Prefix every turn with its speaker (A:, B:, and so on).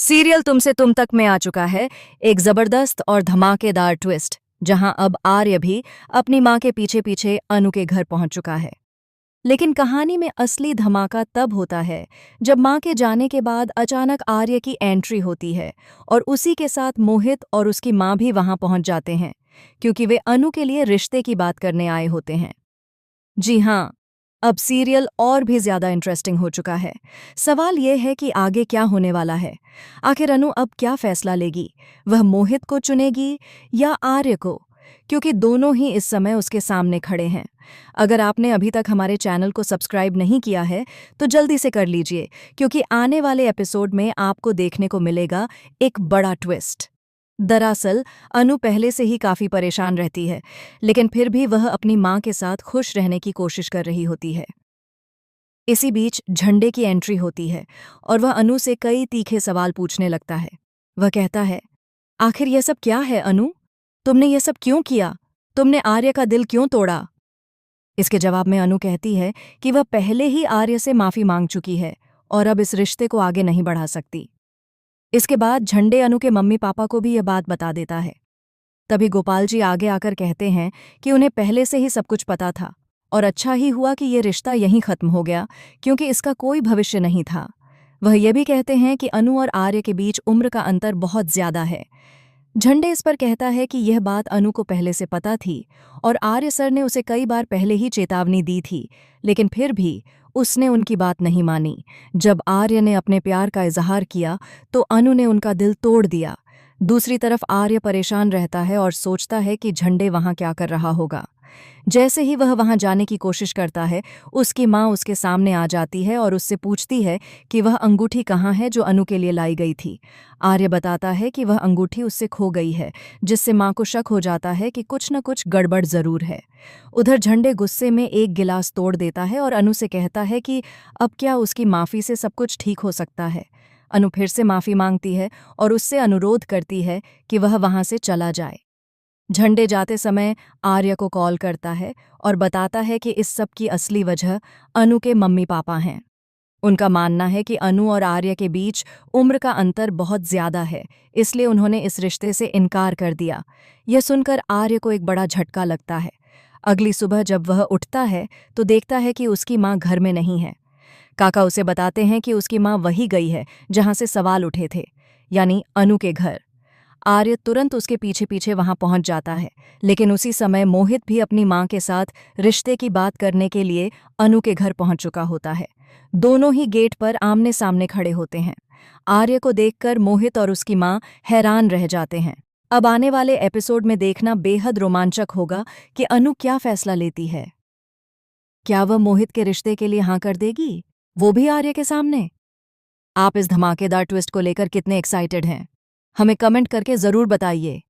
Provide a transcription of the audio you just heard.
A: Serial तुमसे तुम तक में आ चुका है एक जबरदस्त और धमाकेदार ट्विस्ट, जहां अब आर्य भी अपनी मां के पीछे पीछे अनु के घर पहुंच चुका है। लेकिन कहानी में असली धमाका तब होता है जब मां के जाने के बाद अचानक आर्य की एंट्री होती है और उसी के साथ मोहित और उसकी मां भी वहां पहुंच जाते हैं, क्योंकि वे अनु के लिए रिश्ते की बात करने आए होते हैं। जी हाँ, अब सीरियल और भी ज्यादा इंटरेस्टिंग हो चुका है। सवाल यह है कि आगे क्या होने वाला है। आखिर अनु अब क्या फैसला लेगी? वह मोहित को चुनेगी या आर्य को? क्योंकि दोनों ही इस समय उसके सामने खड़े हैं। अगर आपने अभी तक हमारे चैनल को सब्सक्राइब नहीं किया है तो जल्दी से कर लीजिए, क्योंकि आने वाले एपिसोड में आपको देखने को मिलेगा एक बड़ा ट्विस्ट। दरअसल अनु पहले से ही काफी परेशान रहती है, लेकिन फिर भी वह अपनी मां के साथ खुश रहने की कोशिश कर रही होती है। इसी बीच झंडे की एंट्री होती है और वह अनु से कई तीखे सवाल पूछने लगता है। वह कहता है, आखिर यह सब क्या है अनु? तुमने यह सब क्यों किया? तुमने आर्य का दिल क्यों तोड़ा? इसके जवाब में अनु कहती है कि वह पहले ही आर्य से माफी मांग चुकी है और अब इस रिश्ते को आगे नहीं बढ़ा सकती। इसके बाद झंडे अनु के मम्मी पापा को भी यह बात बता देता है। तभी गोपाल जी आगे आकर कहते हैं कि उन्हें पहले से ही सब कुछ पता था और अच्छा ही हुआ कि ये रिश्ता यहीं खत्म हो गया, क्योंकि इसका कोई भविष्य नहीं था। वह ये भी कहते हैं कि अनु और आर्य के बीच उम्र का अंतर बहुत ज्यादा है। झंडे इस पर कहता है कि यह बात अनु को पहले से पता थी और आर्य सर ने उसे कई बार पहले ही चेतावनी दी थी, लेकिन फिर भी उसने उनकी बात नहीं मानी। जब आर्य ने अपने प्यार का इजहार किया तो अनु ने उनका दिल तोड़ दिया। दूसरी तरफ आर्य परेशान रहता है और सोचता है कि झंडे वहां क्या कर रहा होगा। जैसे ही वह वहां जाने की कोशिश करता है, उसकी मां उसके सामने आ जाती है और उससे पूछती है कि वह अंगूठी कहाँ है जो अनु के लिए लाई गई थी। आर्य बताता है कि वह अंगूठी उससे खो गई है, जिससे मां को शक हो जाता है कि कुछ न कुछ गड़बड़ जरूर है। उधर झंडे गुस्से में एक गिलास तोड़ देता है और अनु से कहता है कि अब क्या उसकी माफी से सब कुछ ठीक हो सकता है। अनु फिर से माफी मांगती है और उससे अनुरोध करती है कि वह वहां से चला जाए। झंडे जाते समय आर्य को कॉल करता है और बताता है कि इस सब की असली वजह अनु के मम्मी पापा हैं। उनका मानना है कि अनु और आर्य के बीच उम्र का अंतर बहुत ज्यादा है, इसलिए उन्होंने इस रिश्ते से इनकार कर दिया। यह सुनकर आर्य को एक बड़ा झटका लगता है। अगली सुबह जब वह उठता है तो देखता है कि उसकी मां घर में नहीं है। काका उसे बताते हैं कि उसकी मां वही गई है जहां से सवाल उठे थे, यानी अनु के घर। आर्य तुरंत उसके पीछे पीछे वहां पहुंच जाता है, लेकिन उसी समय मोहित भी अपनी मां के साथ रिश्ते की बात करने के लिए अनु के घर पहुंच चुका होता है। दोनों ही गेट पर आमने सामने खड़े होते हैं। आर्य को देखकर मोहित और उसकी मां हैरान रह जाते हैं। अब आने वाले एपिसोड में देखना बेहद रोमांचक होगा कि अनु क्या फैसला लेती है। क्या वह मोहित के रिश्ते के लिए हाँ कर देगी, वो भी आर्य के सामने? आप इस धमाकेदार ट्विस्ट को लेकर कितने एक्साइटेड हैं? हमें कमेंट करके जरूर बताइए।